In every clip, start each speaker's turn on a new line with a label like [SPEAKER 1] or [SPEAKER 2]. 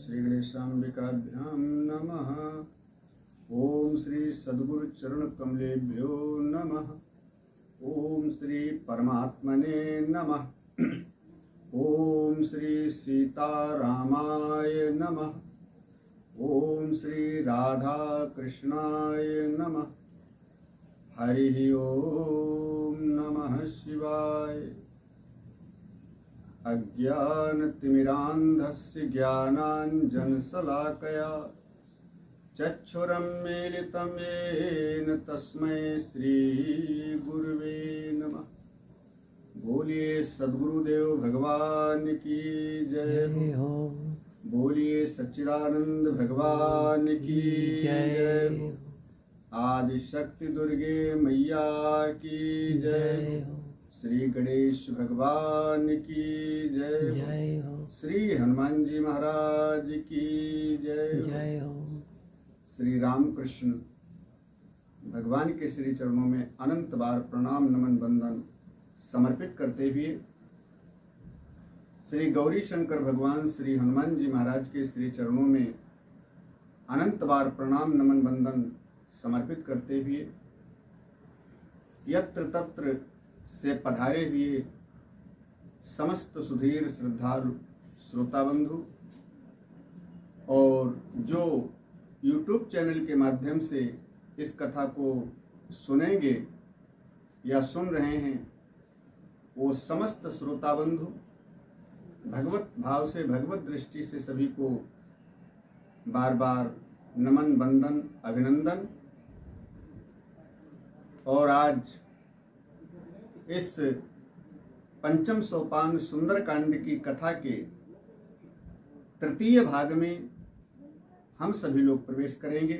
[SPEAKER 1] श्री गणेशाम्बिकाभ्यां नमः। ओम श्री सद्गुरु चरण कमलेभ्यो नमः। ओम श्री परमात्मने नमः। ओम श्री सीतारामाय नमः। ओम श्री राधा कृष्णाय नमः। हरि ओम नमः शिवाय। अज्ञानतिमिरान्धस्य ज्ञानाञ्जनशलाकया चक्षुरुन्मीलितं येन तस्मै श्रीगुरुवे नमः। बोलिए सद्गुरुदेव भगवान की जय हो। बोलिए सच्चिदानंद भगवान की जय हो। आदिशक्ति दुर्गे मैया की जय हो। श्री गणेश भगवान की जय हो। श्री हनुमान जी महाराज की जय हो। श्री रामकृष्ण भगवान के श्री चरणों में अनंत बार प्रणाम नमन बंदन समर्पित करते हुए श्री गौरी शंकर भगवान श्री हनुमान जी महाराज के श्री चरणों में अनंत बार प्रणाम नमन बंदन समर्पित करते हुए यत्र तत्र से पधारे हुए समस्त सुधीर श्रद्धालु श्रोता बंधु और जो YouTube चैनल के माध्यम से इस कथा को सुनेंगे या सुन रहे हैं, वो समस्त श्रोता बंधु भगवत भाव से भगवत दृष्टि से सभी को बार बार नमन बंदन अभिनंदन। और आज इस पंचम सोपान सुंदरकांड की कथा के तृतीय भाग में हम सभी लोग प्रवेश करेंगे।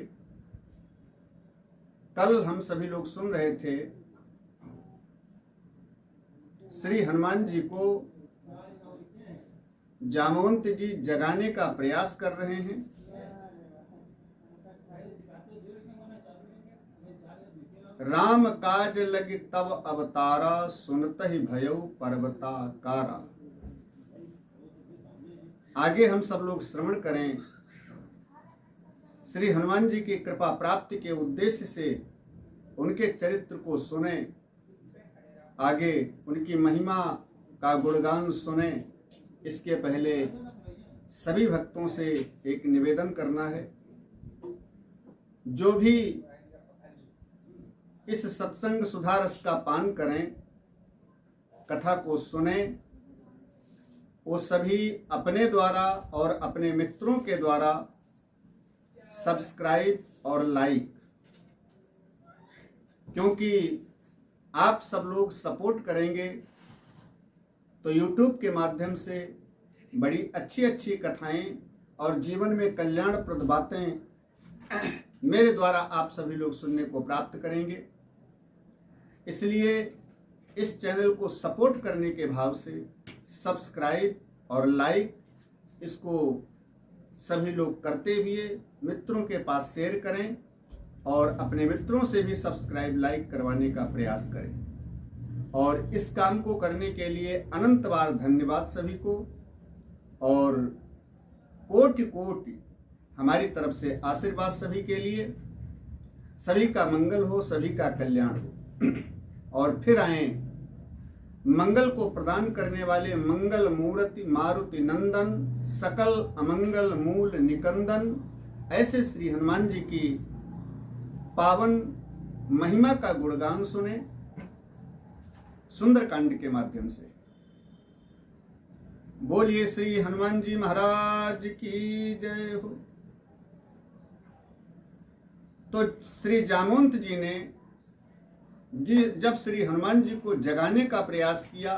[SPEAKER 1] कल हम सभी लोग सुन रहे थे श्री हनुमान जी को जामवंत जी जगाने का प्रयास कर रहे हैं। राम काज लगी तब अवतारा सुनतहि भयउ पर्वताकारा। आगे हम सब लोग श्रवण करें श्री हनुमान जी की कृपा प्राप्ति के उद्देश्य से उनके चरित्र को सुने, आगे उनकी महिमा का गुणगान सुने। इसके पहले सभी भक्तों से एक निवेदन करना है, जो भी इस सत्संग सुधारस का पान करें, कथा को सुने, वो सभी अपने द्वारा और अपने मित्रों के द्वारा सब्सक्राइब और लाइक, क्योंकि आप सब लोग सपोर्ट करेंगे तो YouTube के माध्यम से बड़ी अच्छी अच्छी कथाएं और जीवन में कल्याणप्रद बातें मेरे द्वारा आप सभी लोग सुनने को प्राप्त करेंगे। इसलिए इस चैनल को सपोर्ट करने के भाव से सब्सक्राइब और लाइक इसको सभी लोग करते हुए मित्रों के पास शेयर करें और अपने मित्रों से भी सब्सक्राइब लाइक करवाने का प्रयास करें। और इस काम को करने के लिए अनंत बार धन्यवाद सभी को, और कोटि कोटि हमारी तरफ से आशीर्वाद सभी के लिए। सभी का मंगल हो, सभी का कल्याण हो। और फिर आए मंगल को प्रदान करने वाले मंगल मूर्ति मारुति नंदन सकल अमंगल मूल निकंदन ऐसे श्री हनुमान जी की पावन महिमा का गुणगान सुने सुंदरकांड के माध्यम से। बोलिए श्री हनुमान जी महाराज की जय हो। तो श्री जामवंत जी ने जब श्री हनुमान जी को जगाने का प्रयास किया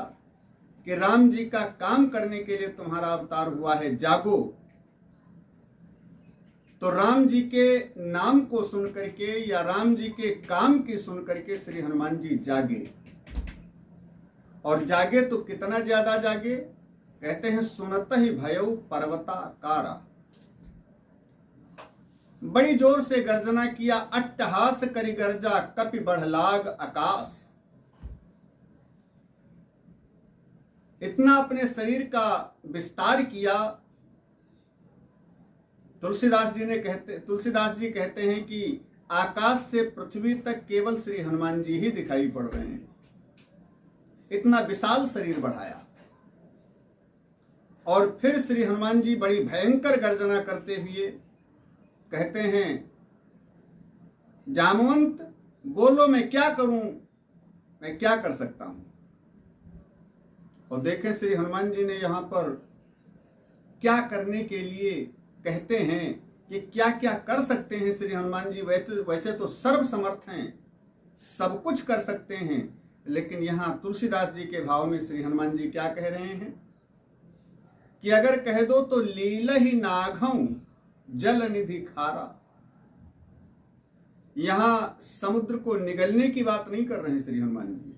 [SPEAKER 1] कि राम जी का काम करने के लिए तुम्हारा अवतार हुआ है, जागो, तो राम जी के नाम को सुन करके या राम जी के काम की सुन करके श्री हनुमान जी जागे। और जागे तो कितना ज्यादा जागे, कहते हैं सुनतहि भयउ पर्वताकारा। बड़ी जोर से गर्जना किया, अट्टहास करि गर्जा कपि बढ़लाग आकाश। इतना अपने शरीर का विस्तार किया तुलसीदास जी कहते हैं कि आकाश से पृथ्वी तक केवल श्री हनुमान जी ही दिखाई पड़ रहे हैं। इतना विशाल शरीर बढ़ाया और फिर श्री हनुमान जी बड़ी भयंकर गर्जना करते हुए कहते हैं, जामवंत बोलो मैं क्या करूं, मैं क्या कर सकता हूं। और देखें श्री हनुमान जी ने यहां पर क्या करने के लिए कहते हैं कि क्या क्या कर सकते हैं श्री हनुमान जी। वैसे तो सर्व समर्थ हैं, सब कुछ कर सकते हैं, लेकिन यहां तुलसीदास जी के भाव में श्री हनुमान जी क्या कह रहे हैं कि अगर कह दो तो लीलहि नाघऊ जल निधि खारा। यहां समुद्र को निगलने की बात नहीं कर रहे हैं श्री हनुमान जी।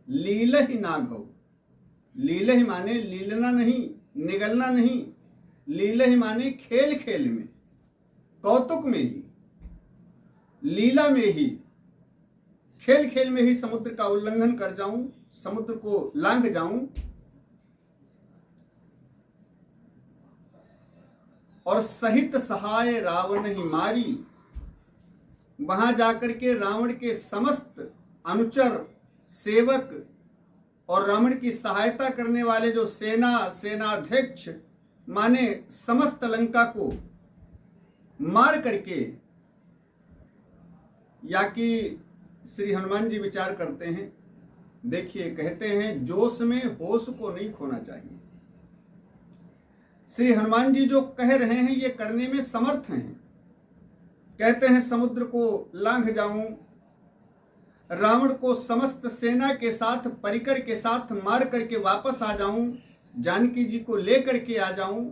[SPEAKER 1] लीलहि नाघऊ, लीलहि माने लीलना नहीं, निगलना नहीं। लीलहि माने खेल खेल में, कौतुक में ही, लीला में ही, खेल खेल में ही समुद्र का उल्लंघन कर जाऊं, समुद्र को लांघ जाऊं और सहित सहाय रावण ही मारी। वहां जाकर के रावण के समस्त अनुचर, सेवक और रावण की सहायता करने वाले जो सेनाध्यक्ष माने समस्त लंका को मार करके, या कि श्री हनुमान जी विचार करते हैं, देखिए कहते हैं जोश में होश को नहीं खोना चाहिए। श्री हनुमान जी जो कह रहे हैं ये करने में समर्थ हैं। कहते हैं समुद्र को लांघ जाऊं, रावण को समस्त सेना के साथ, परिकर के साथ मार करके वापस आ जाऊं, जानकी जी को लेकर के आ जाऊं।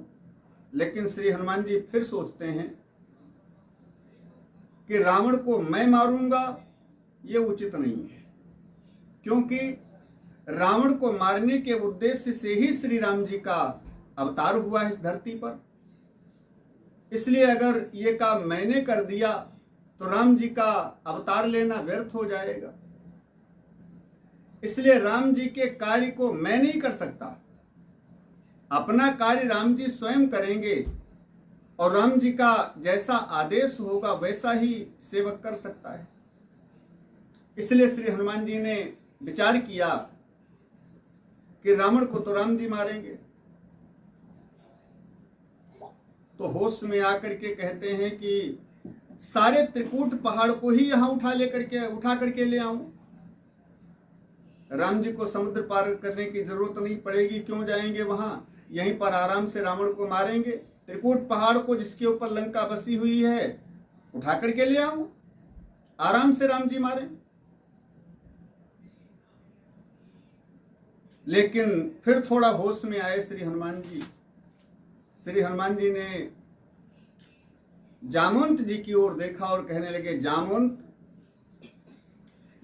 [SPEAKER 1] लेकिन श्री हनुमान जी फिर सोचते हैं कि रावण को मैं मारूंगा ये उचित नहीं है, क्योंकि रावण को मारने के उद्देश्य से ही श्री राम जी का अवतार हुआ है इस धरती पर। इसलिए अगर ये काम मैंने कर दिया तो राम जी का अवतार लेना व्यर्थ हो जाएगा। इसलिए राम जी के कार्य को मैं नहीं कर सकता, अपना कार्य राम जी स्वयं करेंगे और राम जी का जैसा आदेश होगा वैसा ही सेवक कर सकता है। इसलिए श्री हनुमान जी ने विचार किया कि रावण को तो राम जी मारेंगे, तो होश में आकर के कहते हैं कि सारे त्रिकूट पहाड़ को ही यहां उठा करके ले आऊं। राम जी को समुद्र पार करने की जरूरत नहीं पड़ेगी, क्यों जाएंगे वहां, यहीं पर आराम से रावण को मारेंगे। त्रिकूट पहाड़ को जिसके ऊपर लंका बसी हुई है उठा करके ले आऊं, आराम से राम जी मारें। लेकिन फिर थोड़ा होश में आए श्री हनुमान जी। श्री हनुमान जी ने जामवंत जी की ओर देखा और कहने लगे, जामवंत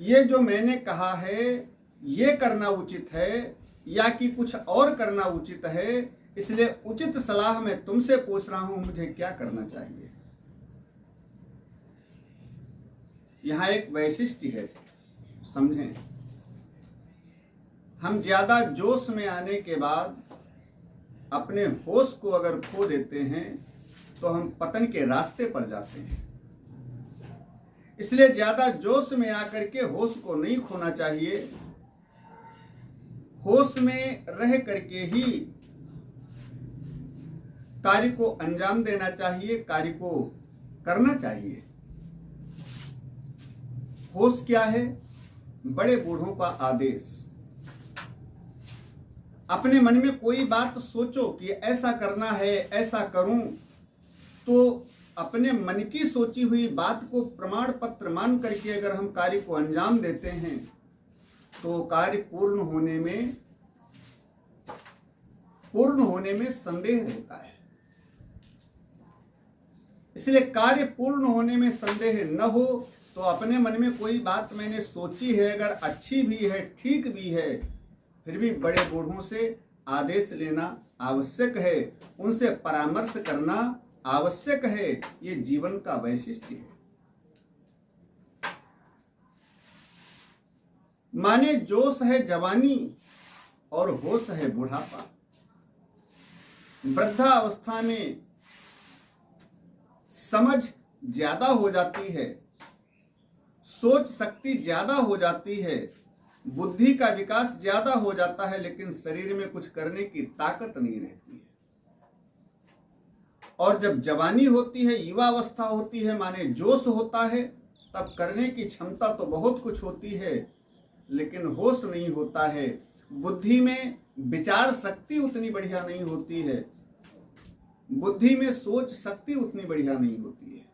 [SPEAKER 1] ये जो मैंने कहा है ये करना उचित है या कि कुछ और करना उचित है, इसलिए उचित सलाह मैं तुमसे पूछ रहा हूं, मुझे क्या करना चाहिए। यहां एक वैशिष्ट्य है, समझें। हम ज्यादा जोश में आने के बाद अपने होश को अगर खो देते हैं तो हम पतन के रास्ते पर जाते हैं। इसलिए ज्यादा जोश में आकर के होश को नहीं खोना चाहिए। होश में रह करके ही कार्य को अंजाम देना चाहिए, कार्य को करना चाहिए। होश क्या है? बड़े बूढ़ों का आदेश। अपने मन में कोई बात सोचो कि ऐसा करना है, ऐसा करूं, तो अपने मन की सोची हुई बात को प्रमाण पत्र मान करके अगर हम कार्य को अंजाम देते हैं तो कार्य पूर्ण होने में संदेह रहता है। इसलिए कार्य पूर्ण होने में संदेह न हो तो अपने मन में कोई बात मैंने सोची है, अगर अच्छी भी है, ठीक भी है, फिर भी बड़े बूढ़ों से आदेश लेना आवश्यक है, उनसे परामर्श करना आवश्यक है। ये जीवन का वैशिष्ट्य है। माने जोश है जवानी और होश है बुढ़ापा। वृद्धावस्था में समझ ज्यादा हो जाती है, सोच शक्ति ज्यादा हो जाती है, बुद्धि का विकास ज्यादा हो जाता है, लेकिन शरीर में कुछ करने की ताकत नहीं रहती है। और जब जवानी होती है, युवावस्था होती है, माने जोश होता है, तब करने की क्षमता तो बहुत कुछ होती है, लेकिन होश नहीं होता है। बुद्धि में विचार शक्ति उतनी बढ़िया नहीं होती है, बुद्धि में सोच शक्ति उतनी बढ़िया नहीं होती है।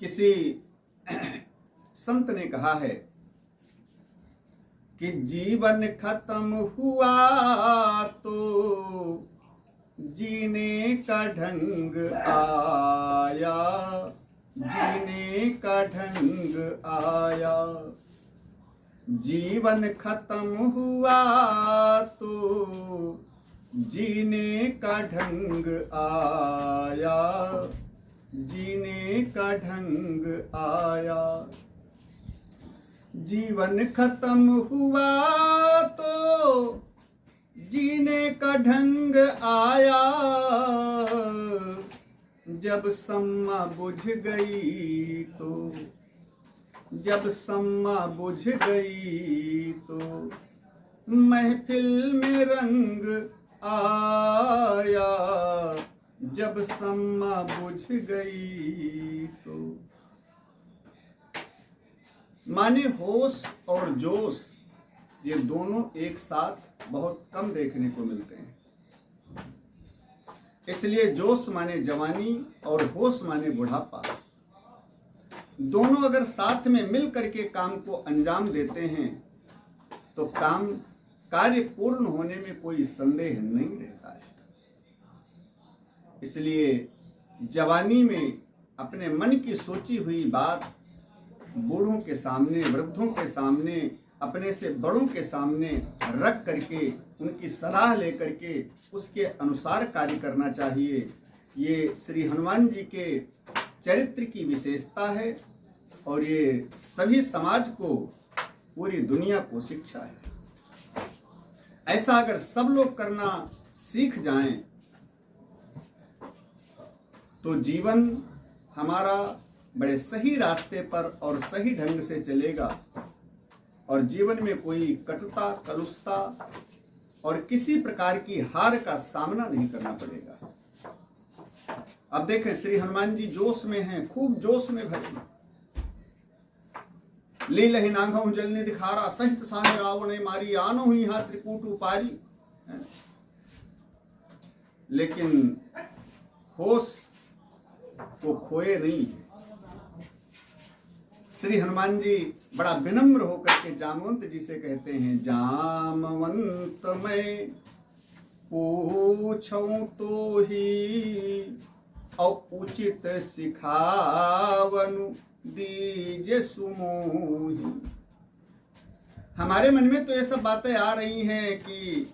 [SPEAKER 1] किसी संत ने कहा है कि जीवन खत्म हुआ तो जीने का ढंग आया, जीने का ढंग आया। जीवन खत्म हुआ तो जीने का ढंग आया, जीने का ढंग आया। जीवन खत्म हुआ तो जीने का ढंग आया, जब सम्मा बुझ गई तो, जब सम्मा बुझ गई तो महफिल में रंग आया, जब सम्मा बुझ गई तो। माने होश और जोश ये दोनों एक साथ बहुत कम देखने को मिलते हैं। इसलिए जोश माने जवानी और होश माने बुढ़ापा। दोनों अगर साथ में मिल करके काम को अंजाम देते हैं तो कार्य पूर्ण होने में कोई संदेह नहीं रहता है। इसलिए जवानी में अपने मन की सोची हुई बात बूढ़ों के सामने, वृद्धों के सामने, अपने से बड़ों के सामने रख करके उनकी सलाह लेकर के उसके अनुसार कार्य करना चाहिए। ये श्री हनुमान जी के चरित्र की विशेषता है और ये सभी समाज को, पूरी दुनिया को शिक्षा है। ऐसा अगर सब लोग करना सीख जाएं तो जीवन हमारा बड़े सही रास्ते पर और सही ढंग से चलेगा और जीवन में कोई कटुता, कलुषता और किसी प्रकार की हार का सामना नहीं करना पड़ेगा। अब देखें, श्री हनुमान जी जोश में हैं, खूब जोश में भरे। लीलहि नांगहु जलनि दिखारा, सहित साहे रावण मारी, आनो यहाँ त्रिकूट उपारी। लेकिन होश को खोए नहीं। श्री हनुमान जी बड़ा विनम्र होकर के जामवंत जी से कहते हैं, जामवंत मैं पूछूं तो ही और उचित सिखावनु दीजे सुमोही। हमारे मन में तो ये सब बातें आ रही हैं कि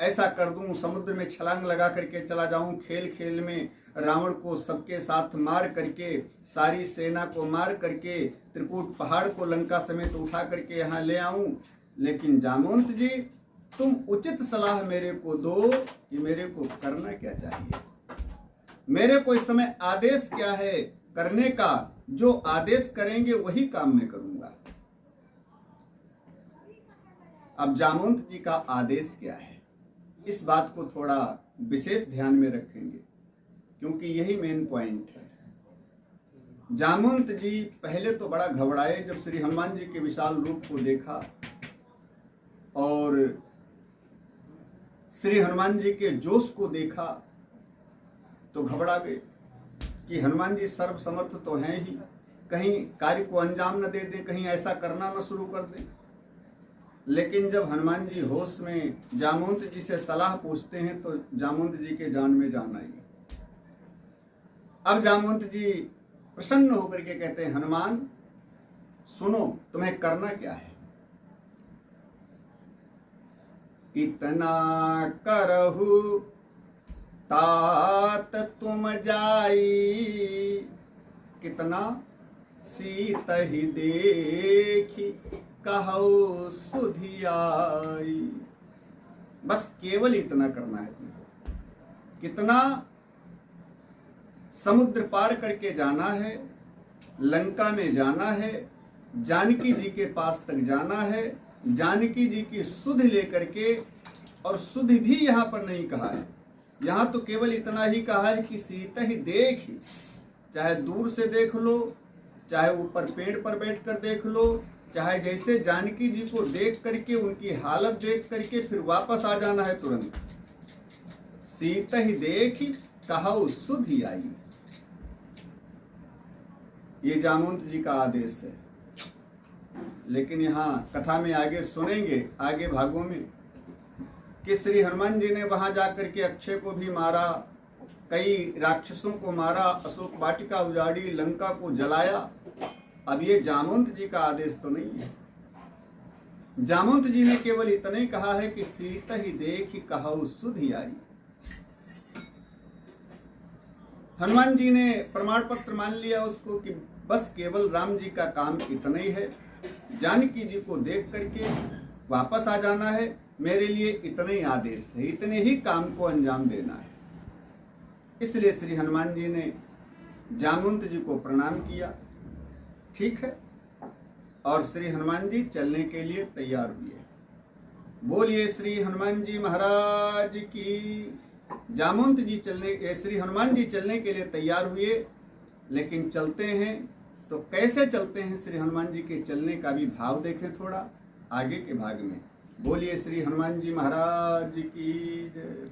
[SPEAKER 1] ऐसा कर दूं, समुद्र में छलांग लगा करके चला जाऊं, खेल खेल में रावण को सबके साथ मार करके, सारी सेना को मार करके, त्रिकूट पहाड़ को लंका समेत उठा करके यहाँ ले आऊं। लेकिन जामवंत जी, तुम उचित सलाह मेरे को दो कि मेरे को करना क्या चाहिए, मेरे को इस समय आदेश क्या है करने का। जो आदेश करेंगे वही काम मैं करूंगा। अब जामवंत जी का आदेश क्या है, इस बात को थोड़ा विशेष ध्यान में रखेंगे क्योंकि यही मेन पॉइंट है। जामवंत जी पहले तो बड़ा घबराए जब श्री हनुमान जी के विशाल रूप को देखा और श्री हनुमान जी के जोश को देखा तो घबरा गए कि हनुमान जी सर्वसमर्थ तो हैं ही, कहीं कार्य को अंजाम न दे दें, कहीं ऐसा करना न शुरू कर दें। लेकिन जब हनुमान जी होश में जामवंत जी से सलाह पूछते हैं तो जामवंत जी के जान में जान आई। अब जामवंत जी प्रसन्न होकर के कहते हैं, हनुमान सुनो, तुम्हें करना क्या है। इतना करहु तात तुम जाई, कितना सीत ही देखी कहो सुधियाई। बस केवल इतना करना है तुमको। कितना समुद्र पार करके जाना है, लंका में जाना है, जानकी जी के पास तक जाना है, जानकी जी की सुध लेकर के। और सुध भी यहाँ पर नहीं कहा है, यहाँ तो केवल इतना ही कहा है कि सीता ही देख, चाहे दूर से देख लो, चाहे ऊपर पेड़ पर बैठकर देख लो, चाहे जैसे जानकी जी को देख करके उनकी हालत देख करके फिर वापस आ जाना है तुरंत। सीता ही देख कहौ सुध ही आई, ये जामवंत जी का आदेश है। लेकिन यहाँ कथा में आगे सुनेंगे, आगे भागों में, कि श्री हनुमान जी ने वहां जाकर के अक्षय को भी मारा, कई राक्षसों को मारा, अशोक वाटिका उजाड़ी, लंका को जलाया। अब ये जामवंत जी का आदेश तो नहीं है। जामवंत जी ने केवल इतना ही कहा है कि सीता ही देख कहौ सुध ही आई। हनुमान जी ने प्रमाण पत्र मान लिया उसको कि बस केवल राम जी का काम इतना ही है, जानकी जी को देख करके वापस आ जाना है, मेरे लिए इतना ही आदेश है, इतने ही काम को अंजाम देना है। इसलिए श्री हनुमान जी ने जामवंत जी को प्रणाम किया, ठीक है, और श्री हनुमान जी चलने के लिए तैयार हुए। बोलिए श्री हनुमान जी महाराज की। जामवंत जी श्री हनुमान जी चलने के लिए तैयार हुए, लेकिन चलते हैं तो कैसे चलते हैं, श्री हनुमान जी के चलने का भी भाव देखें थोड़ा आगे के भाग में। बोलिए श्री हनुमान जी महाराज की जय।